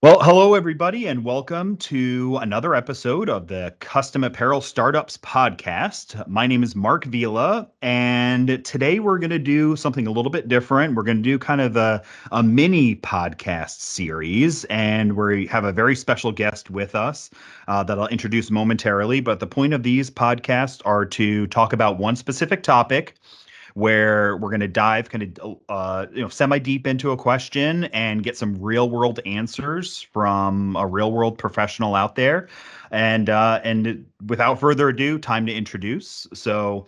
Well, hello, everybody, and welcome to another episode of the Custom Apparel Startups podcast. My name is Mark Vila, and today we're going to do something a little bit different. We're going to do kind of a mini podcast series, and we have a very special guest with us that I'll introduce momentarily. But the point of these podcasts are to talk about one specific topic where we're going to dive kind of semi deep into a question and get some real world answers from a real world professional out there. And without further ado, time to introduce. So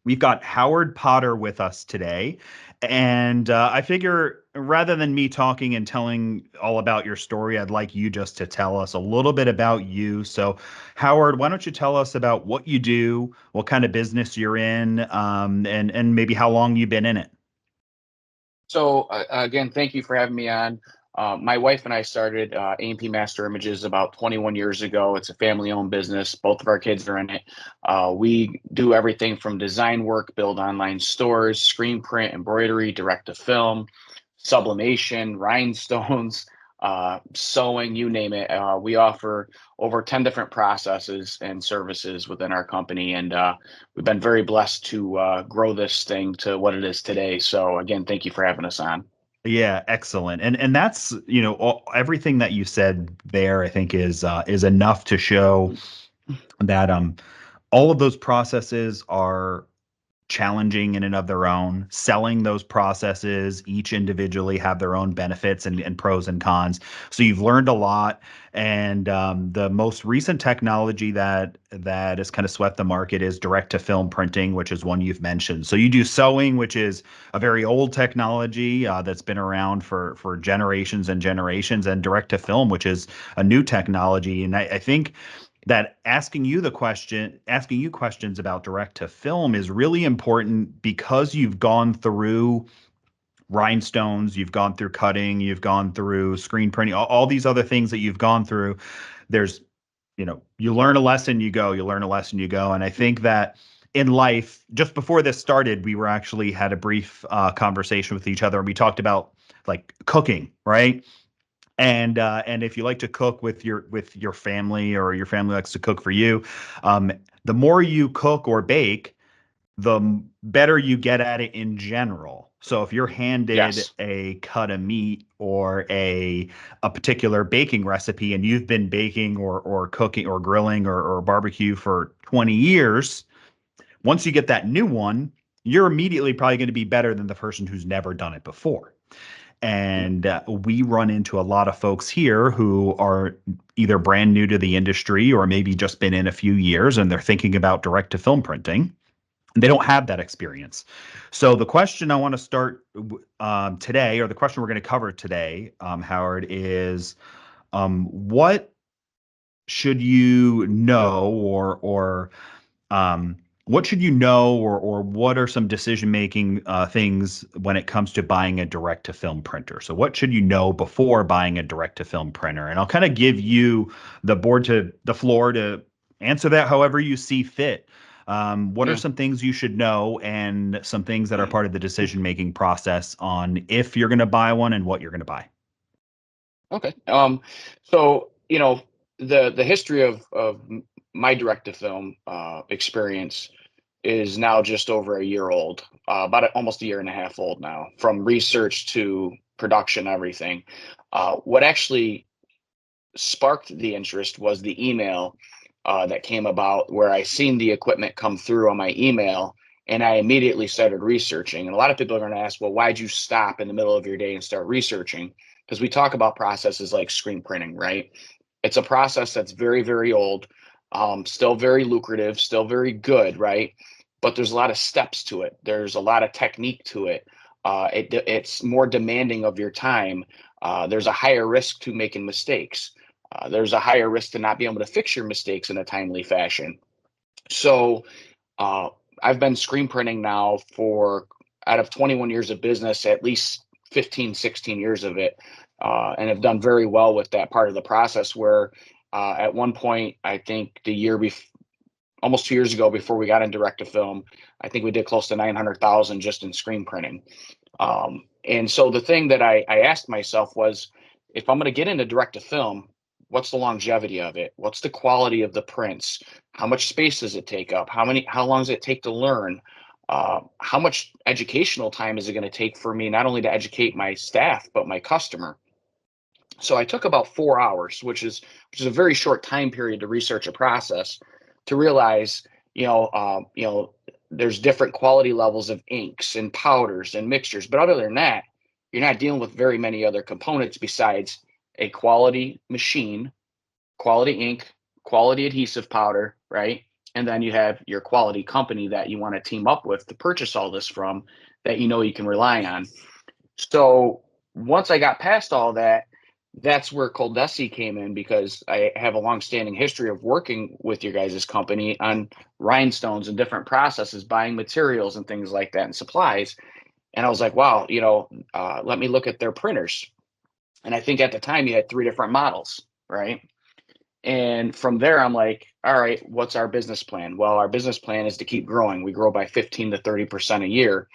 we've got Howard Potter with us today. And I figure rather than me talking and telling all about your story, I'd like you just to tell us a little bit about you. So, Howard, why don't you tell us about what you do, what kind of business you're in, and maybe how long you've been in it? Again, thank you for having me on. My wife and I started A&P Master Images about 21 years ago. It's a family-owned business. Both of our kids are in it. We do everything from design work, build online stores, screen print, embroidery, direct to film, sublimation, rhinestones, sewing, you name it. We offer over 10 different processes and services within our company, and we've been very blessed to grow this thing to what it is today. So again, thank you for having us on. Yeah, excellent. And that's, everything that you said there, I think is enough to show that all of those processes are challenging in and of their own. Selling those processes each individually have their own benefits and pros and cons. So you've learned a lot. And the most recent technology that has kind of swept the market is direct to film printing, which is one you've mentioned. So you do sewing, which is a very old technology that's been around for generations and generations, and direct to film, which is a new technology. And I think that asking you questions about direct to film is really important because you've gone through rhinestones, you've gone through cutting, you've gone through screen printing, all these other things that you've gone through. There's, you learn a lesson, you go, you learn a lesson, you go. And I think that in life, just before this started, we were actually had a brief conversation with each other, and we talked about like cooking, right? And if you like to cook with your family, or your family likes to cook for you, um, the more you cook or bake, the better you get at it in general. So if you're handed Yes. a cut of meat or a particular baking recipe, and you've been baking or cooking or grilling or barbecue for 20 years, once you get that new one, you're immediately probably going to be better than the person who's never done it before. And we run into a lot of folks here who are either brand new to the industry or maybe just been in a few years, and they're thinking about direct to film printing. They don't have that experience. So the question I want to start today, or the question we're going to cover today, Howard, is what should you know, or what should you know, or what are some decision making things when it comes to buying a direct to film printer? So what should you know before buying a direct to film printer? And I'll kind of give you the floor to answer that however you see fit. What are Yeah. some things you should know, and some things that are part of the decision making process on if you're going to buy one and what you're going to buy? Okay. So the history of my direct to film experience is now just over a year old, almost a year and a half old now, from research to production, everything. What actually sparked the interest was the email that came about where I seen the equipment come through on my email, and I immediately started researching. And a lot of people are going to ask, well, why'd you stop in the middle of your day and start researching? Because we talk about processes like screen printing, right? It's a process that's very, very old, still very lucrative, still very good, right? But there's a lot of steps to it. There's a lot of technique to it. It's more demanding of your time. There's a higher risk to making mistakes. There's a higher risk to not being able to fix your mistakes in a timely fashion. So uh, I've been screen printing now for out of 21 years of business, at least 15, 16 years of it, and have done very well with that part of the process. Where at one point, I think almost 2 years ago, before we got into direct to film, I think we did close to 900,000 just in screen printing. And so the thing that I asked myself was, if I'm going to get into direct to film, what's the longevity of it? What's the quality of the prints? How much space does it take up? How long does it take to learn? How much educational time is it going to take for me, not only to educate my staff, but my customer? So I took about 4 hours, which is a very short time period to research a process, to realize, there's different quality levels of inks and powders and mixtures. But other than that, you're not dealing with very many other components besides a quality machine, quality ink, quality adhesive powder, right? And then you have your quality company that you want to team up with to purchase all this from, that you can rely on. So once I got past all that, that's where ColDesi came in, because I have a long-standing history of working with your guys' company on rhinestones and different processes, buying materials and things like that and supplies. And I was like, wow, let me look at their printers. And I think at the time you had 3 different models, right? And from there, I'm like, all right, what's our business plan? Well, our business plan is to keep growing. We grow by 15 to 30% a year.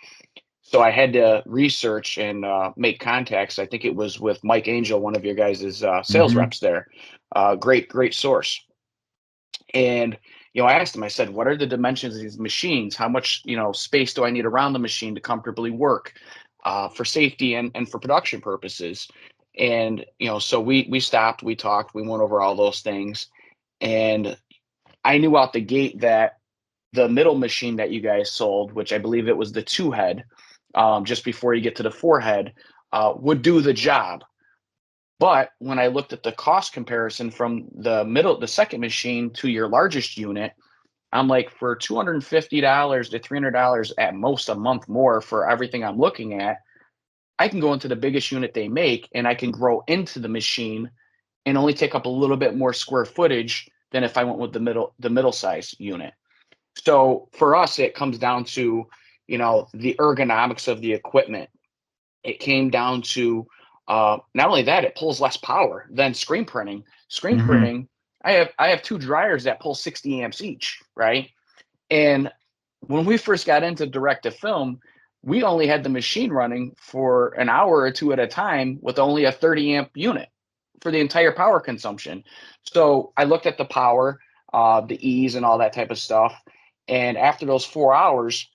So I had to research and make contacts. I think it was with Mike Angel, one of your guys' sales Mm-hmm. reps there. Great source. And I asked him, I said, what are the dimensions of these machines? How much space do I need around the machine to comfortably work, for safety and for production purposes? And so we stopped, we talked, we went over all those things, and I knew out the gate that the middle machine that you guys sold, which I believe it was the 2 head, just before you get to the 4 head, would do the job. But when I looked at the cost comparison from the second machine to your largest unit, I'm like, for $250 to $300 at most a month more for everything I'm looking at, I can go into the biggest unit they make, and I can grow into the machine and only take up a little bit more square footage than if I went with the middle size unit. So for us, it comes down to, the ergonomics of the equipment. It came down to, not only that, it pulls less power than screen printing. Screen Mm-hmm. printing, I have 2 dryers that pull 60 amps each, right? And when we first got into direct to film, we only had the machine running for an hour or two at a time with only a 30 amp unit for the entire power consumption. So I looked at the power, the ease, and all that type of stuff. And after those 4 hours,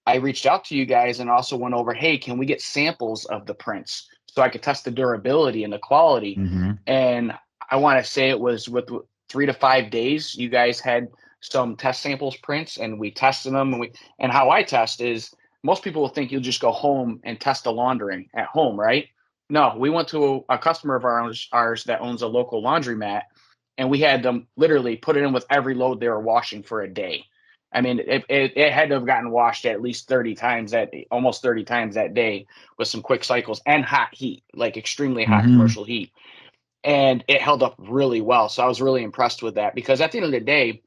I reached out to you guys and also went over, hey, can we get samples of the prints so I could test the durability and the quality? Mm-hmm. And I want to say it was with 3 to 5 days, you guys had some test samples prints, and we tested them. And how I test is, most people will think you'll just go home and test the laundering at home, right? No, we went to a customer of ours that owns a local laundromat, and we had them literally put it in with every load they were washing for a day. I mean, it had to have gotten washed at least 30 times, almost 30 times that day, with some quick cycles and hot heat, like extremely hot Mm-hmm. commercial heat. And it held up really well. So I was really impressed with that, because at the end of the day,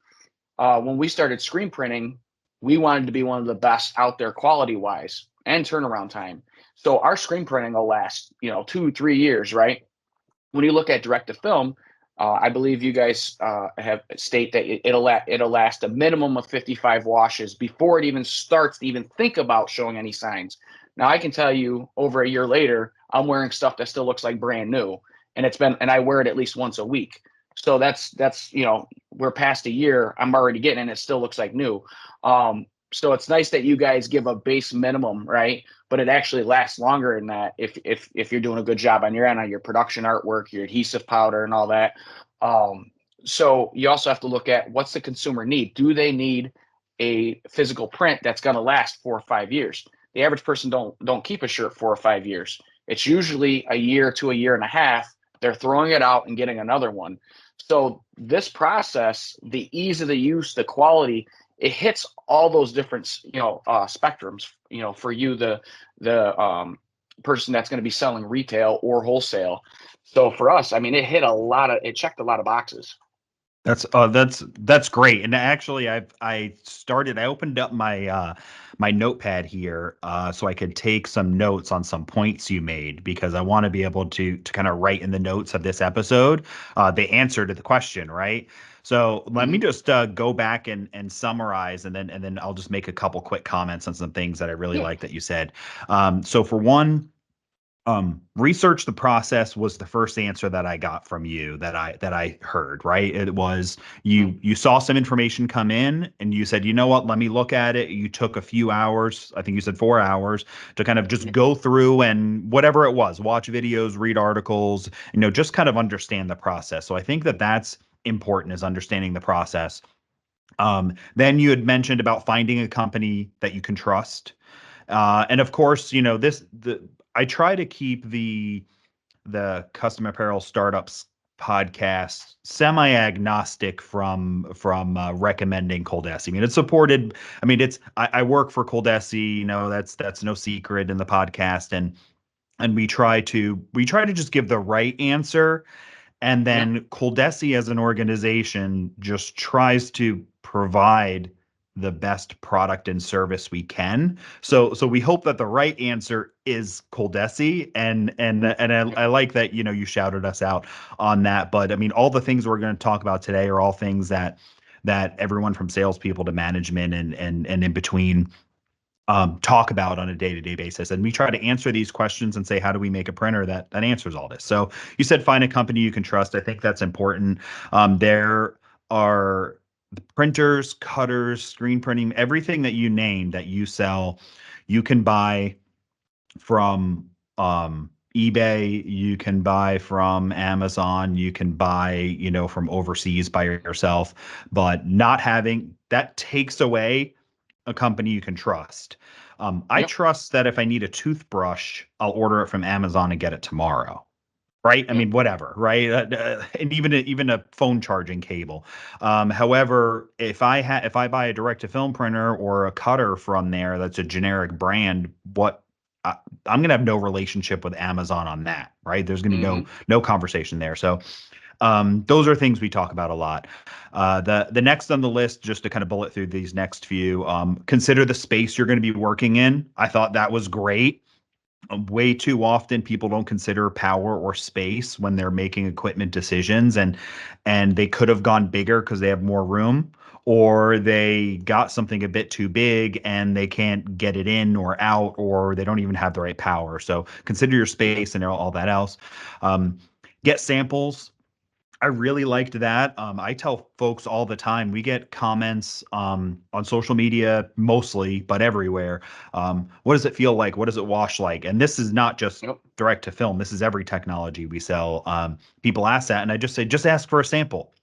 when we started screen printing, we wanted to be one of the best out there quality wise and turnaround time. So our screen printing will last, 2, 3 years, right? When you look at direct to film, I believe you guys have state that it'll last a minimum of 55 washes before it even starts to even think about showing any signs. Now I can tell you, over a year later, I'm wearing stuff that still looks like brand new, and I wear it at least once a week. So that's we're past a year. I'm already getting it, and it still looks like new. So it's nice that you guys give a base minimum, right? But it actually lasts longer than that if you're doing a good job on your end, on your production artwork, your adhesive powder, and all that. Um, so you also have to look at, what's the consumer need. Do they need a physical print that's going to last 4 or 5 years? The average person don't keep a shirt 4 or 5 years. It's usually a year to a year and a half. They're throwing it out and getting another one. So this process, the ease of the use, the quality, it hits all those different spectrums. For you, the person that's going to be selling retail or wholesale. So for us, I mean, it checked a lot of boxes. That's great. And actually, I opened up my notepad here, so I could take some notes on some points you made, because I want to be able to kind of write in the notes of this episode the answer to the question, right? So let me Hmm. just go back and summarize, and then I'll just make a couple quick comments on some things that I really Yeah. like that you said. So for one, Research the process was the first answer that I got from you that I heard, right? It was Mhm. you saw some information come in and you said, you know what, let me look at it. You took a few hours, I think you said 4 hours, to kind of just Yeah. go through and whatever it was, watch videos, read articles, just kind of understand the process. So I think that that's important, is understanding the process. Then you had mentioned about finding a company that you can trust. And of course, I try to keep the Custom Apparel Startups podcast semi-agnostic from recommending ColDesi. I mean, it's supported. I mean, I work for ColDesi. That's no secret in the podcast, and we try to just give the right answer, and Yeah. then ColDesi as an organization just tries to provide the best product and service we can. So we hope that the right answer is ColDesi, and Yeah. I like that you shouted us out on that. But I mean, all the things we're going to talk about today are all things that everyone from salespeople to management and in between talk about on a day-to-day basis. And we try to answer these questions and say, how do we make a printer that answers all this? So you said find a company you can trust. I think that's important. There are the printers, cutters, screen printing, everything that you name that you sell, you can buy from eBay, you can buy from Amazon, you can buy, from overseas by yourself, but not having that takes away a company you can trust. I Yeah. trust that if I need a toothbrush, I'll order it from Amazon and get it tomorrow. Right? I Yeah. mean, whatever, right? And even a phone charging cable. However, if I buy a direct to film printer or a cutter from there that's a generic brand, I, I'm gonna have no relationship with Amazon on that, right? There's gonna be no Hmm. no conversation there. So those are things we talk about a lot. The next on the list, just to kind of bullet through these next few, consider the space you're going to be working in. I thought that was great. Way too often, people don't consider power or space when they're making equipment decisions, and they could have gone bigger because they have more room, or they got something a bit too big and they can't get it in or out, or they don't even have the right power. So consider your space and all that else. Um, get samples. I really liked that. I tell folks all the time, we get comments on social media mostly, but everywhere. What does it feel like? What does it wash like? And this is not just Yep. direct to film. This is every technology we sell. People ask that, and I just say, just ask for a sample.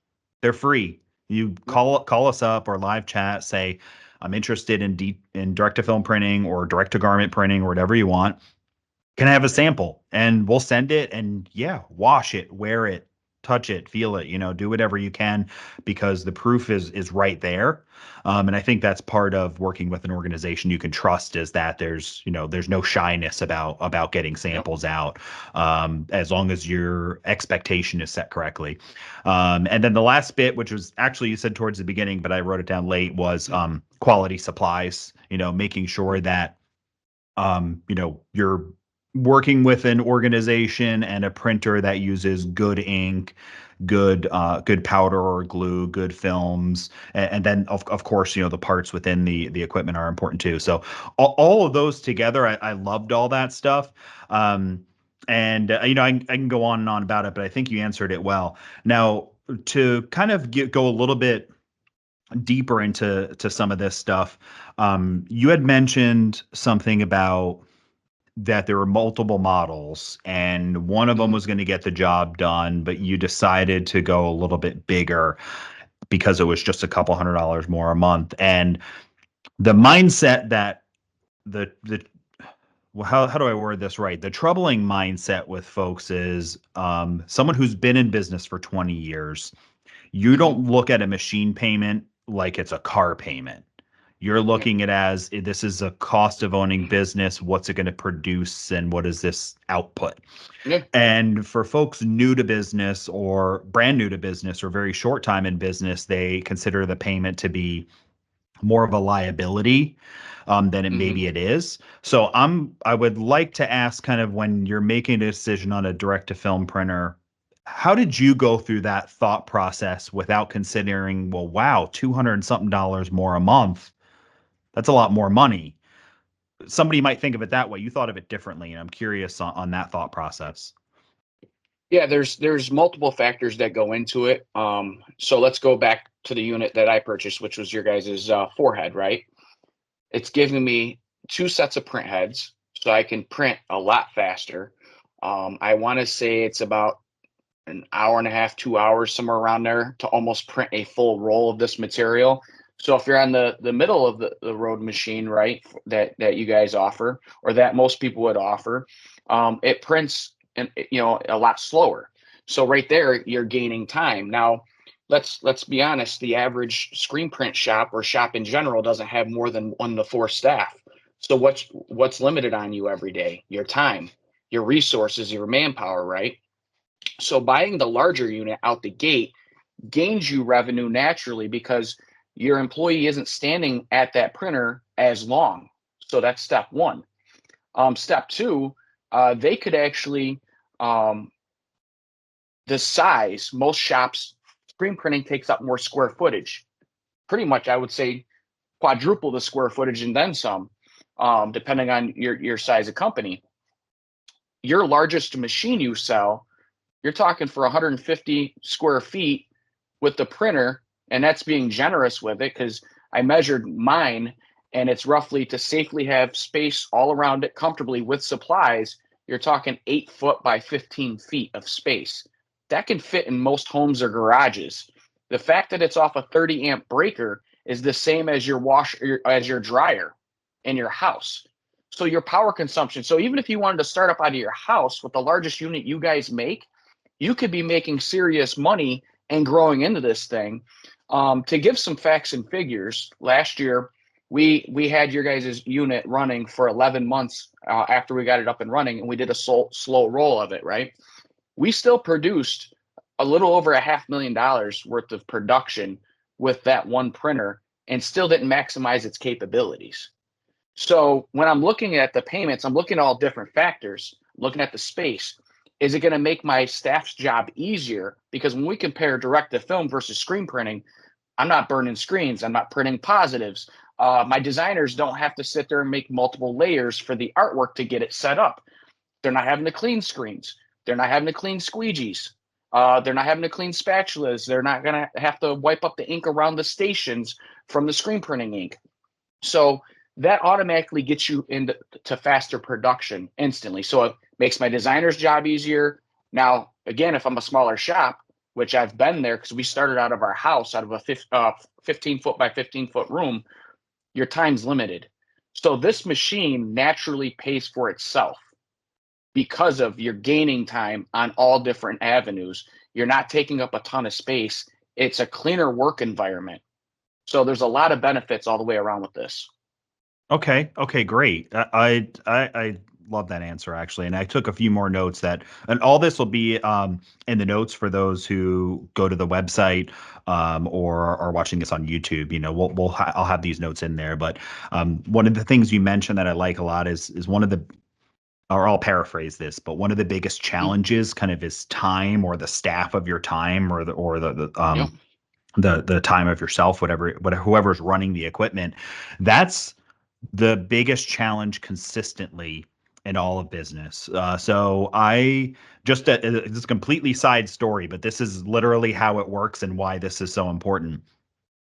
They're free. You Yep. call us up or live chat. Say, I'm interested in direct to film printing or direct to garment printing or whatever you want. Can I have a sample? And we'll send it, and yeah, wash it, wear it, touch it, feel it, do whatever you can, because the proof is right there. And I think that's part of working with an organization you can trust, is that there's no shyness about getting Yep. samples out, as long as your expectation is set correctly. And then the last bit, which was actually you said towards the beginning, but I wrote it down late, was quality supplies, making sure that you're working with an organization and a printer that uses good ink, good powder or glue, good films, and then of course, the parts within the equipment are important too. So all of those together, I loved all that stuff. And I can go on and on about it, but I think you answered it well. Now, to kind of go a little bit deeper into some of this stuff, you had mentioned something about that there were multiple models and one of them Hmm. was going to get the job done, but you decided to go a little bit bigger because it was just a couple $100 more a month. And the mindset that the well, how do I word this right? The troubling mindset with folks is someone who's been in business for 20 years. You Hmm. don't look at a machine payment like it's a car payment. You're Yeah. looking at as this is a cost of owning business. What's it going to produce and what is this output? Yeah. And for folks new to business or brand new to business or very short time in business, they consider the payment to be more of a liability than it Hmm. maybe it is. So I would like to ask, kind of, when you're making a decision on a direct to film printer, how did you go through that thought process without considering, well, wow, 200 and something dollars more a month? That's a lot more money. somebody might think of it that way. You thought of it differently, and I'm curious on that thought process. Yeah, there's multiple factors that go into it. So let's go back to the unit that I purchased, which was your guys's forehead, right? It's giving me two sets of print heads, so I can print a lot faster. I want to say it's about an hour and a half, 2 hours, somewhere around there, to almost print a full roll of this material. So if you're on the middle of the road machine, right, that you guys offer, or that most people would offer, it prints and a lot slower. So right there, you're gaining time. Now, let's be honest, the average screen print shop or shop in general doesn't have more than 1 to 4 staff. So what's limited on you every day? Your time, your resources, your manpower, right? So buying the larger unit out the gate gains you revenue naturally because your employee isn't standing at that printer as long. So that's step one. Step two, they could actually, um, the size, most shops, screen printing takes up more square footage. Pretty much, I would say quadruple the square footage and then some, depending on your size of company. Your largest machine you sell, you're talking for 150 square feet with the printer, and that's being generous with it because I measured mine, and it's roughly, to safely have space all around it comfortably with supplies, you're talking 8 foot by 15 feet of space. That can fit in most homes or garages. The fact that it's off a 30 amp breaker is the same as your as your dryer in your house. So your power consumption. So even if you wanted to start up out of your house with the largest unit you guys make, you could be making serious money and growing into this thing. To give some facts and figures, last year we had your guys' unit running for 11 months after we got it up and running, and we did a slow roll of it, right? We still produced a little over $500,000 worth of production with that one printer and still didn't maximize its capabilities. So when I'm looking at the payments, I'm looking at all different factors, looking at the space. Is it going to make my staff's job easier? Because when we compare direct to film versus screen printing, I'm not burning screens. I'm not printing positives. My designers don't have to sit there and make multiple layers for the artwork to get it set up. They're not having to clean screens. They're not having to clean squeegees. They're not having to clean spatulas. They're not going to have to wipe up the ink around the stations from the screen printing ink. So that automatically gets you into faster production instantly. So it makes my designer's job easier. Now, again, if I'm a smaller shop, which I've been there because we started out of our house, out of a 15 foot by 15 foot room, your time's limited. So this machine naturally pays for itself because of you're gaining time on all different avenues. You're not taking up a ton of space. It's a cleaner work environment. So there's a lot of benefits all the way around with this. Okay. Okay. Great. I love that answer actually, and I took a few more notes and all this will be in the notes for those who go to the website or are watching this on YouTube. You know, I'll have these notes in there. But one of the things you mentioned that I like a lot is one of the, or I'll paraphrase this, but one of the biggest Mm, challenges kind of is time, or the staff of your time, or yep. the time of yourself, whatever whoever's running the equipment. That's the biggest challenge consistently in all of business. So I just it's a completely side story, but this is literally how it works and why this is so important.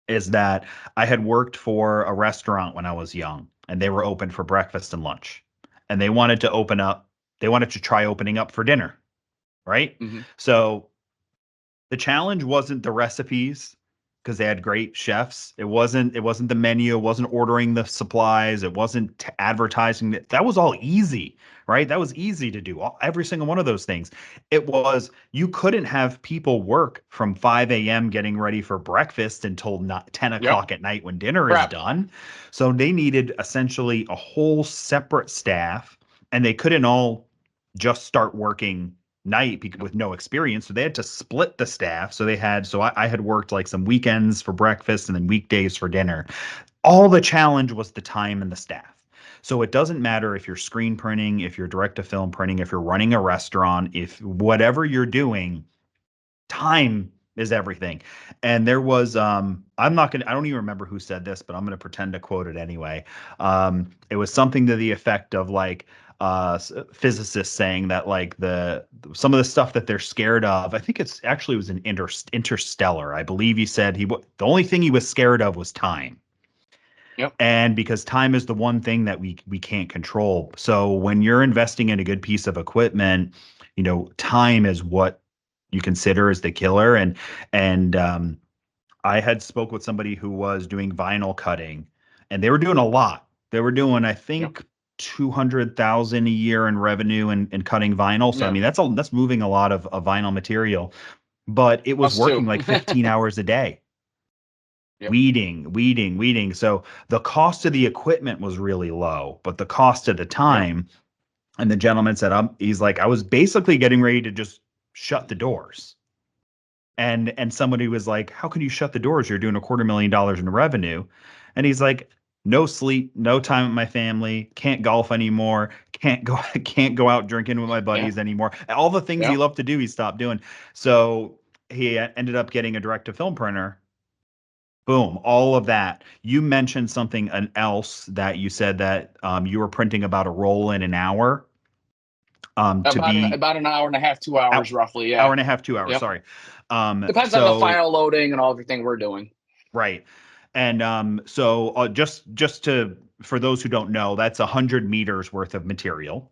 Is that I had worked for a restaurant when I was young, and they were open for breakfast and lunch, and they wanted to open up. They wanted to try opening up for dinner, right? Hmm. So the challenge wasn't the recipes because they had great chefs. It wasn't the menu, it wasn't ordering the supplies, it wasn't advertising. That was all easy, right? That was easy to do. Every single one of those things. It was you couldn't have people work from 5 a.m. getting ready for breakfast until not 10 Yep. o'clock at night when dinner is Prep. done. So they needed essentially a whole separate staff, and they couldn't all just start working night Yep. with no experience. So they had to split the staff. So I had worked like some weekends for breakfast and then weekdays for dinner. All the challenge was the time and the staff. So it doesn't matter if you're screen printing, if you're direct to film printing, if you're running a restaurant, if whatever you're doing, time is everything. And there was I'm not gonna I don't even remember who said this, but I'm gonna pretend to quote it anyway. It was something to the effect of like physicists saying that like the some of the stuff that they're scared of. I think it's actually was an Interstellar. I believe he said the only thing he was scared of was time. Yep. And because time is the one thing that we can't control. So when you're investing in a good piece of equipment, time is what you consider as the killer. And I had spoke with somebody who was doing vinyl cutting, and they were doing a lot. They were doing, I Yep. think, 200,000 a year in revenue and cutting vinyl. So I Yeah. mean, that's moving a lot of vinyl material, but it was Us too. working like 15 hours a day, Yep. weeding. So the cost of the equipment was really low, but the cost of the Yep. time. And the gentleman said, he's like, I was basically getting ready to just shut the doors. And somebody was like, how can you shut the doors? You're doing $250,000 in revenue. And he's like, no sleep, no time with my family, can't golf anymore, can't go out drinking with my Yeah. buddies anymore. All the things he Yeah. loved to do, he stopped doing. So he ended up getting a direct to film printer. Boom, all of that. You mentioned something else that you said that you were printing about a roll in an hour to be About an hour and a half, 2 hours out, roughly. hour Yeah. and a half, 2 hours. Yep. Sorry. Depends on the So file loading and all everything we're doing. right, and so just to for those who don't know, that's 100 meters worth of material.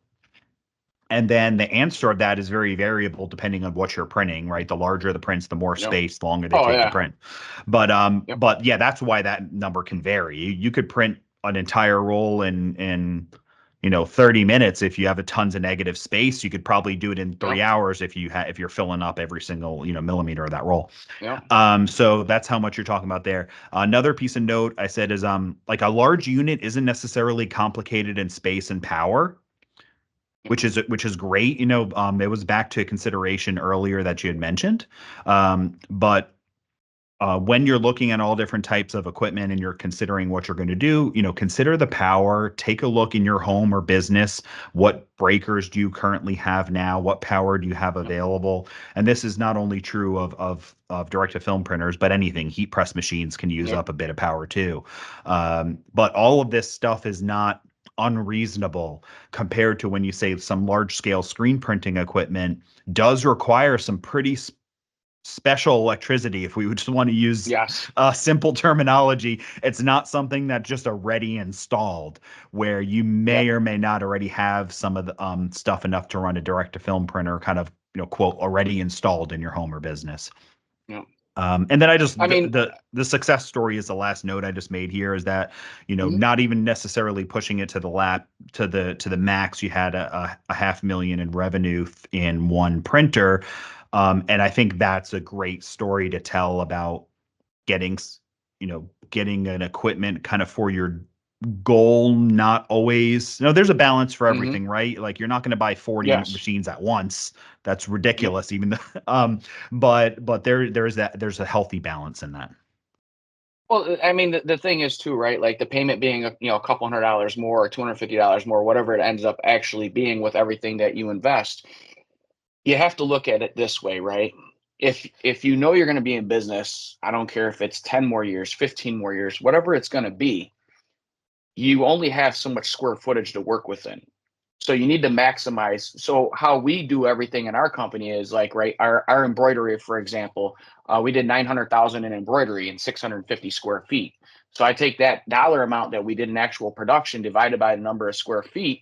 And then the answer of that is very variable depending on what you're printing, right? The larger the prints, the more Yep. space, the longer they Oh take to yeah. print. But Yep. but yeah, that's why that number can vary. You could print an entire roll in 30 minutes if you have a tons of negative space. You could probably do it in Yep. 3 hours if you're filling up every single, millimeter of that roll. Yep. So that's how much you're talking about there. Another piece of note I said is like a large unit isn't necessarily complicated in space and power, Yep. which is great. It was back to consideration earlier that you had mentioned. But when you're looking at all different types of equipment and you're considering what you're going to do, consider the power. Take a look in your home or business. What breakers do you currently have now? What power do you have Yep. available? And this is not only true of direct to film printers, but anything. Heat press machines can use Yep. up a bit of power too. But all of this stuff is not unreasonable compared to when you say some large scale screen printing equipment does require some pretty special electricity. If we would just want to use Yes. simple terminology, it's not something that's just already installed, where you may Yep. or may not already have some of the stuff enough to run a direct to film printer kind of, quote, already installed in your home or business. Yep. And then I just I mean, the success story is the last note I just made here, is that mhm. not even necessarily pushing it to the max. You had a 500,000 in revenue in one printer, and I think that's a great story to tell about getting getting an equipment kind of for your goal. Not always, there's a balance for Mhm. everything, right? Like you're not going to buy 40 Yes. machines at once. That's Yep. ridiculous, even though, but there's a healthy balance in that. Well, I mean, the thing is too, right? Like the payment being a couple $100 more or $250 more, whatever it ends up actually being with everything that you invest. You have to look at it this way, right? If you know you're going to be in business, I don't care if it's 10 more years, 15 more years, whatever it's going to be, you only have so much square footage to work within. So you need to maximize. So how we do everything in our company is like, right, our embroidery, for example, we did 900,000 in embroidery in 650 square feet. So I take that dollar amount that we did in actual production divided by the number of square feet.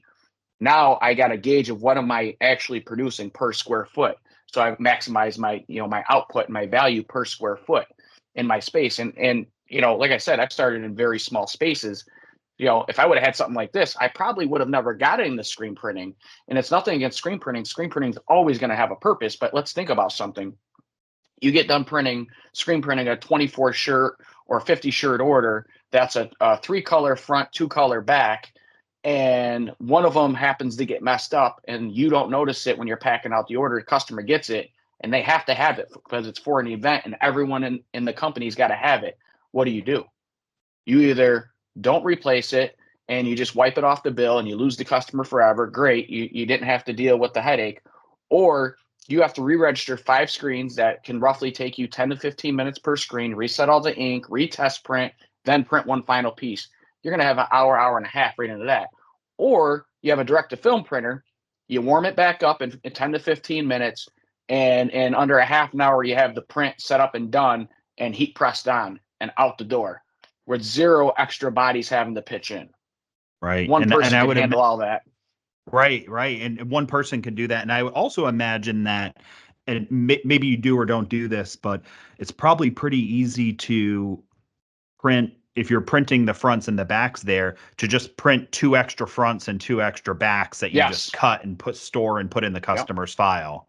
Now I got a gauge of what am I actually producing per square foot. So I maximize my output and my value per square foot in my space. And like I said, I've started in very small spaces. If I would have had something like this, I probably would have never got into screen printing. And it's nothing against screen printing. Screen printing is always going to have a purpose. But let's think about something. You get done screen printing a 24 shirt or 50 shirt order. That's a 3-color front, 2-color back. And one of them happens to get messed up and you don't notice it when you're packing out the order. The customer gets it and they have to have it because it's for an event and everyone in the company's got to have it. What do? You either don't replace it and you just wipe it off the bill and you lose the customer forever. Great. You didn't have to deal with the headache. Or You have to re-register 5 screens that can roughly take you 10 to 15 minutes per screen, reset all the ink, retest print, then print one final piece. You're going to have an hour, hour and a half right into that. Or you have a direct-to-film printer, you warm it back up in 10 to 15 minutes, and in under a half an hour, you have the print set up and done and heat pressed on and out the door with 0 extra bodies having to pitch in. Right. One And person I can would handle all that. right. And one person can do that. And I would also imagine that, and maybe you do or don't do this, but it's probably pretty easy to print, if you're printing the fronts and the backs there, to just print 2 extra fronts and 2 extra backs that you just Yes. cut and put in the Yep. customer's file.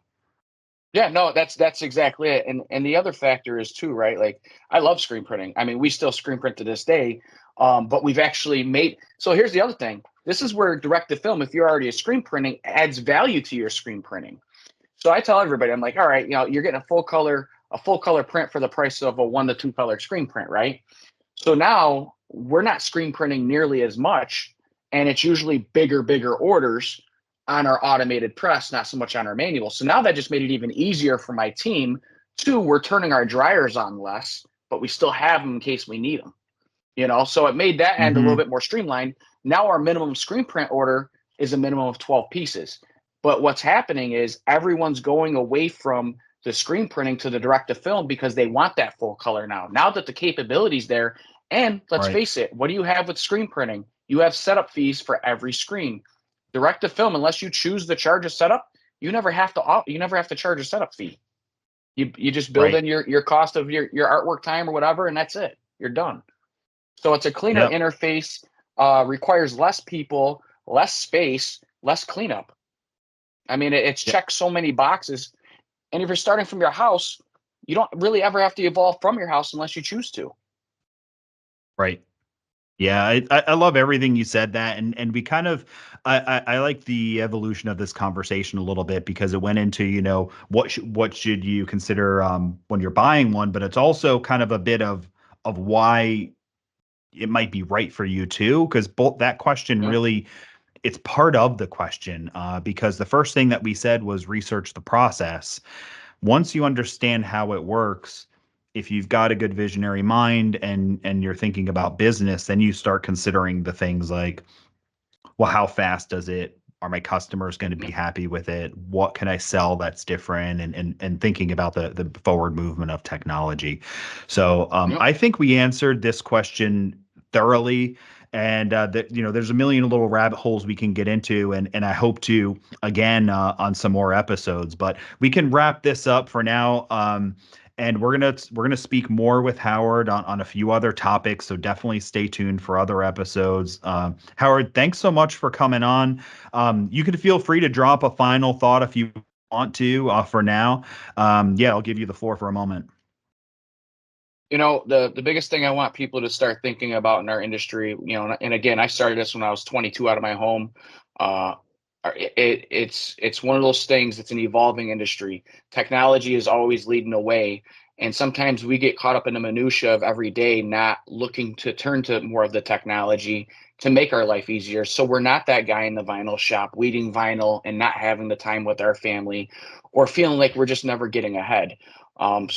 Yeah, no, that's exactly it. And the other factor is too, right? Like I love screen printing. I mean, we still screen print to this day, but we've actually made. So here's the other thing. This is where direct to film, if you're already a screen printing, adds value to your screen printing. So I tell everybody, I'm like, all right, you're getting a full color print for the price of a 1 to 2 color screen print, right? So now we're not screen printing nearly as much, and it's usually bigger orders on our automated press, not so much on our manual. So now that just made it even easier for my team. 2, we're turning our dryers on less, but we still have them in case we need them. So it made that end a little Mm-hmm. bit more streamlined. Now our minimum screen print order is a minimum of 12 pieces. But what's happening is everyone's going away from the screen printing to the direct to film because they want that full color now. Now that the capability's there, and let's Right. face it, what do you have with screen printing? You have setup fees for every screen. Direct to film, unless you choose to charge a setup, you never have to charge a setup fee. You just build Right. in your cost of your artwork time or whatever, and that's it. You're done. So it's a cleaner Yep. interface, requires less people, less space, less cleanup. I mean, it's Yep. checked so many boxes. And if you're starting from your house, you don't really ever have to evolve from your house unless you choose to. Right. Yeah, I love everything you said that, and we kind of I like the evolution of this conversation a little bit because it went into, what should you consider when you're buying one, but it's also kind of a bit of why it might be right for you too, because both that question Yeah. really, it's part of the question, because the first thing that we said was research the process. Once you understand how it works, if you've got a good visionary mind and you're thinking about business, then you start considering the things like, well, how fast does it, are my customers going to be Yeah. happy with it? What can I sell that's different? And thinking about the forward movement of technology. So Yep. I think we answered this question thoroughly. And there's a million little rabbit holes we can get into, and I hope to again on some more episodes. But we can wrap this up for now. And we're gonna speak more with Howard on a few other topics. So definitely stay tuned for other episodes. Howard, thanks so much for coming on. You can feel free to drop a final thought if you want to. For now, yeah, I'll give you the floor for a moment. The biggest thing I want people to start thinking about in our industry, and again, I started this when I was 22 out of my home. Uh, it's one of those things. It's an evolving industry. Technology is always leading the way, and sometimes we get caught up in the minutia of every day, not looking to turn to more of the technology to make our life easier. So we're not that guy in the vinyl shop weeding vinyl and not having the time with our family, or feeling like we're just never getting ahead. I'm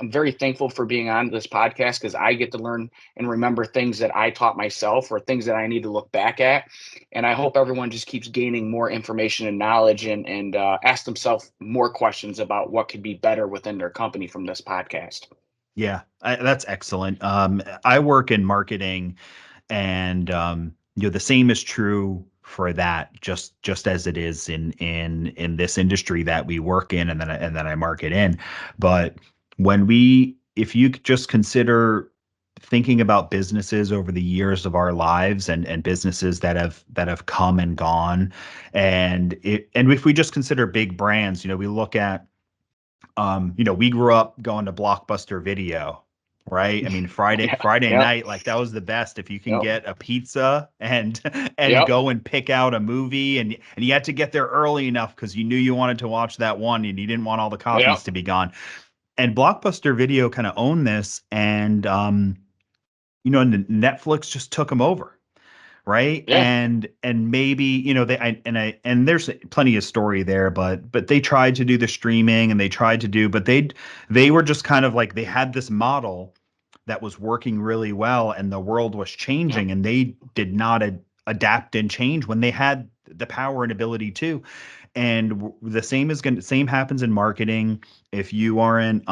very thankful for being on this podcast because I get to learn and remember things that I taught myself or things that I need to look back at. And I hope everyone just keeps gaining more information and knowledge and ask themselves more questions about what could be better within their company from this podcast. Yeah, that's excellent. I work in marketing, and the same is true for that, just as it is in this industry that we work in, and then I market in. But if you just consider thinking about businesses over the years of our lives, and businesses that have come and gone, and if we just consider big brands, we look at, we grew up going to Blockbuster Video, right? I mean, Friday Yeah. Friday Yep. night, like that was the best. If you can Yep. get a pizza and and Yep. go and pick out a movie, and you had to get there early enough because you knew you wanted to watch that one and you didn't want all the copies Yep. to be gone. And Blockbuster Video kind of owned this, and and Netflix just took them over. right? Yeah. And maybe, and there's plenty of story there, but they tried to do the streaming and they tried to do, but they were just kind of like, they had this model that was working really well and the world was Yeah. changing and they did not adapt and change when they had the power and ability to. And the same happens in marketing. If you aren't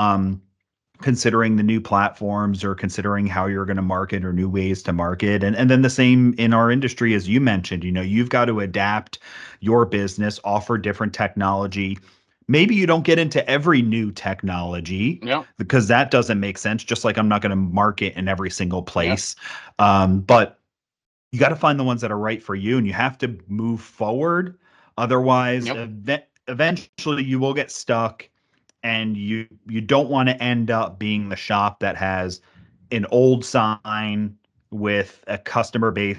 considering the new platforms or considering how you're going to market or new ways to market, and then the same in our industry, as you mentioned, you've got to adapt your business, offer different technology. Maybe you don't get into every new technology Yeah. because that doesn't make sense, just like I'm not going to market in every single Yeah. place. But you got to find the ones that are right for you and you have to move forward. Otherwise, Yep. eventually you will get stuck and you don't want to end up being the shop that has an old sign with a customer base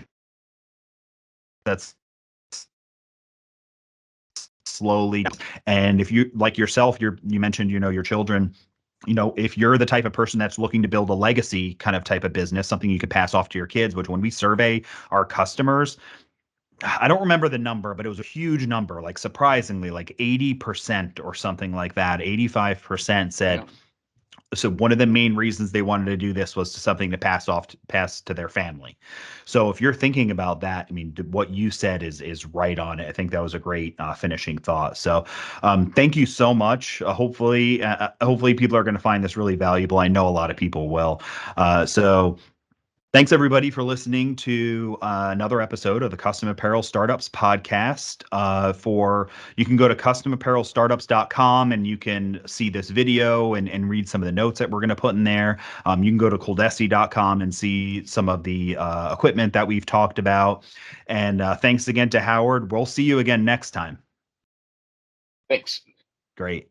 that's slowly. And if you, like yourself, you mentioned, your children, if you're the type of person that's looking to build a legacy kind of type of business, something you could pass off to your kids, which when we survey our customers, I don't remember the number, but it was a huge number, like surprisingly, like 80% or something like that. 85% said, Yeah. so one of the main reasons they wanted to do this was something to pass to their family. So if you're thinking about that, I mean, what you said is right on it. I think that was a great finishing thought. So thank you so much. Hopefully people are going to find this really valuable. I know a lot of people will. So thanks everybody for listening to another episode of the Custom Apparel Startups podcast. You can go to customapparelstartups.com and you can see this video and read some of the notes that we're going to put in there. You can go to ColDesi.com and see some of the equipment that we've talked about. And thanks again to Howard. We'll see you again next time. Thanks. Great.